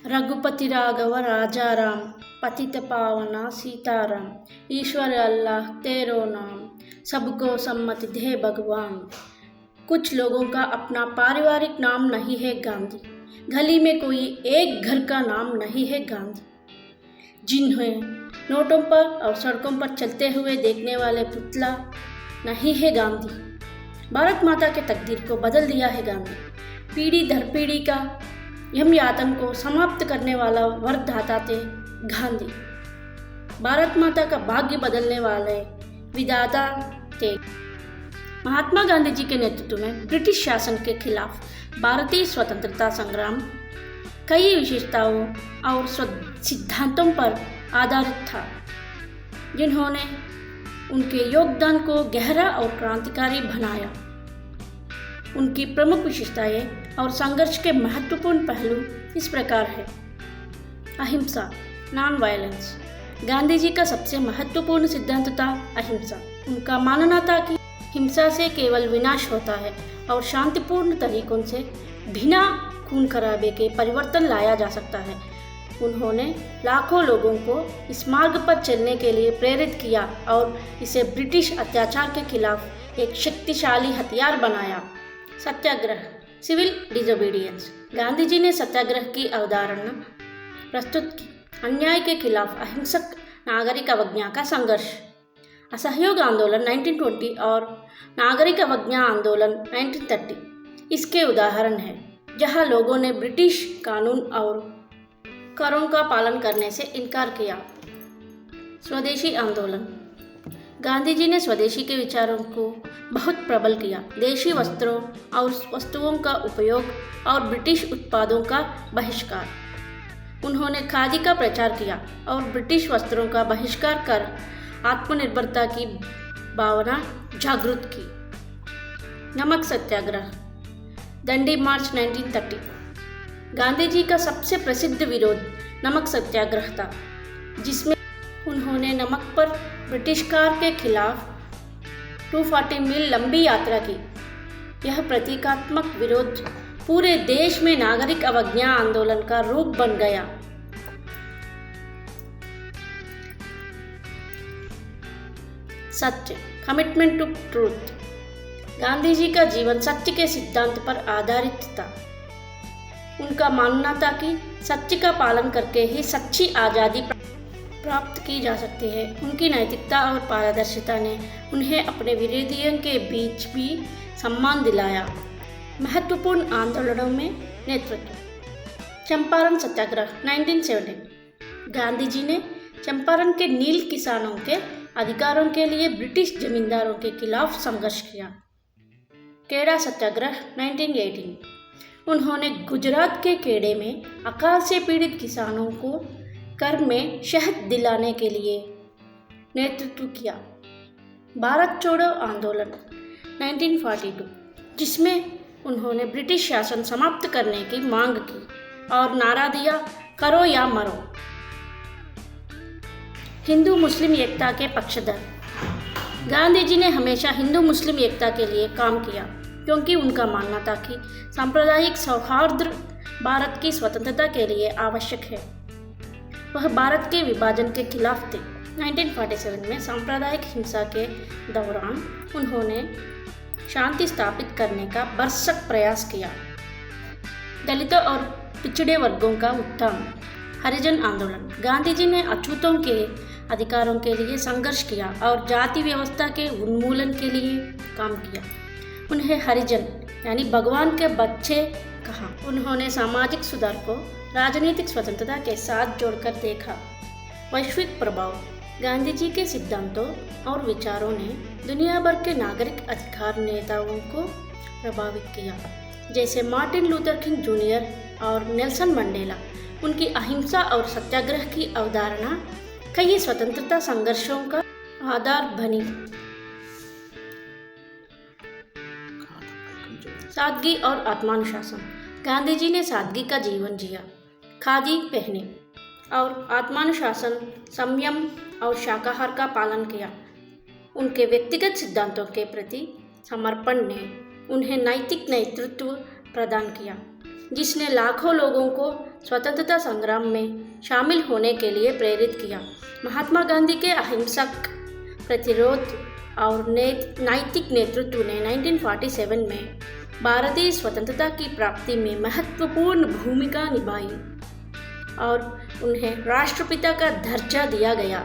रघुपति राघव राजा राम, पतित पावना सीताराम, ईश्वर अल्लाह तेरो नाम, सबको सम्मति दे भगवान। कुछ लोगों का अपना पारिवारिक नाम नहीं है गांधी, गली में कोई एक घर का नाम नहीं है गांधी। जिन्हें नोटों पर और सड़कों पर चलते हुए देखने वाले पुतला नहीं है गांधी। भारत माता के तकदीर को बदल दिया है गांधी। पीढ़ी दर पीढ़ी का यम यातन को समाप्त करने वाला वरदाता थे गांधी। भारत माता का भाग्य बदलने वाले विधाता थे। महात्मा गांधी जी के नेतृत्व में ब्रिटिश शासन के खिलाफ भारतीय स्वतंत्रता संग्राम कई विशेषताओं और सिद्धांतों पर आधारित था, जिन्होंने उनके योगदान को गहरा और क्रांतिकारी बनाया। उनकी प्रमुख विशेषताएं और संघर्ष के महत्वपूर्ण पहलू इस प्रकार है। अहिंसा, नॉन वायलेंस। गांधी जी का सबसे महत्वपूर्ण सिद्धांत था अहिंसा। उनका मानना था कि हिंसा से केवल विनाश होता है और शांतिपूर्ण तरीकों से बिना खून खराबे के परिवर्तन लाया जा सकता है। उन्होंने लाखों लोगों को इस मार्ग पर चलने के लिए प्रेरित किया और इसे ब्रिटिश अत्याचार के खिलाफ एक शक्तिशाली हथियार बनाया। सत्याग्रह, सिविल डिसोबीडियंस। गांधी जी ने सत्याग्रह की अवधारणा प्रस्तुत की। अन्याय के खिलाफ अहिंसक नागरिक अवज्ञा का संघर्ष। असहयोग आंदोलन 1920 और नागरिक अवज्ञा आंदोलन 1930 इसके उदाहरण हैं, जहां लोगों ने ब्रिटिश कानून और करों का पालन करने से इनकार किया। स्वदेशी आंदोलन। गांधी जी ने स्वदेशी के विचारों को बहुत प्रबल किया। देशी वस्त्रों और वस्तुओं का उपयोग और ब्रिटिश उत्पादों का बहिष्कार। उन्होंने खादी का प्रचार किया और ब्रिटिश वस्त्रों का बहिष्कार कर आत्मनिर्भरता की भावना जागृत की। नमक सत्याग्रह, दंडी मार्च 1930। गांधी जी का सबसे प्रसिद्ध विरोध नमक सत्याग्रह था, जिसमें उन्होंने नमक पर ब्रिटिश कार के खिलाफ 240 मील लंबी यात्रा की। यह प्रतीकात्मक विरोध पूरे देश में नागरिक अवज्ञा आंदोलन का रूप बन गया। सत्य, commitment to truth. Gandhi ji का जीवन सत्य के सिद्धांत पर आधारित था। उनका मानना था कि सत्य का पालन करके ही सच्ची आज़ादी प्राप्त की जा सकती है। उनकी नैतिकता और पारदर्शिता ने उन्हें अपने विरोधियों के बीच भी सम्मान दिलाया। महत्वपूर्ण आंदोलनों में नेतृत्व। चंपारण सत्याग्रह 1917। गांधी जी ने चंपारण के नील किसानों के अधिकारों के लिए ब्रिटिश जमींदारों के खिलाफ संघर्ष किया। खेड़ा सत्याग्रह 1918। उन्होंने गुजरात के खेड़े में अकाल से पीड़ित किसानों को कर में शहद दिलाने के लिए नेतृत्व किया। भारत छोड़ो आंदोलन 1942, जिसमें उन्होंने ब्रिटिश शासन समाप्त करने की मांग की और नारा दिया, करो या मरो। हिंदू मुस्लिम एकता के पक्षधर। गांधी जी ने हमेशा हिंदू मुस्लिम एकता के लिए काम किया, क्योंकि उनका मानना था कि सांप्रदायिक सौहार्द भारत की स्वतंत्रता के लिए आवश्यक है। वह भारत के विभाजन के खिलाफ थे। 1947 में सांप्रदायिक हिंसा के दौरान उन्होंने शांति स्थापित करने का भरसक प्रयास किया। दलितों और पिछड़े वर्गों का उत्थान। हरिजन आंदोलन। गांधी जी ने अछूतों के अधिकारों के लिए संघर्ष किया और जाति व्यवस्था के उन्मूलन के लिए काम किया। उन्हें हरिजन यानी भगवान के बच्चे कहा। उन्होंने सामाजिक सुधार को राजनीतिक स्वतंत्रता के साथ जोड़कर देखा। वैश्विक प्रभाव। गांधी जी के सिद्धांतों और विचारों ने दुनिया भर के नागरिक अधिकार नेताओं को प्रभावित किया, जैसे मार्टिन लूथर किंग जूनियर और नेल्सन मंडेला। उनकी अहिंसा और सत्याग्रह की अवधारणा कई स्वतंत्रता संघर्षों का आधार बनी। सादगी और आत्मानुशासन। गांधी जी ने सादगी का जीवन जिया, खादी पहने और आत्मानुशासन, संयम और शाकाहार का पालन किया। उनके व्यक्तिगत सिद्धांतों के प्रति समर्पण ने उन्हें नैतिक नेतृत्व प्रदान किया, जिसने लाखों लोगों को स्वतंत्रता संग्राम में शामिल होने के लिए प्रेरित किया। महात्मा गांधी के अहिंसक प्रतिरोध और नैतिक नेतृत्व ने 1947 में भारतीय स्वतंत्रता की प्राप्ति में महत्वपूर्ण भूमिका निभाई और उन्हें राष्ट्रपिता का दर्जा दिया गया।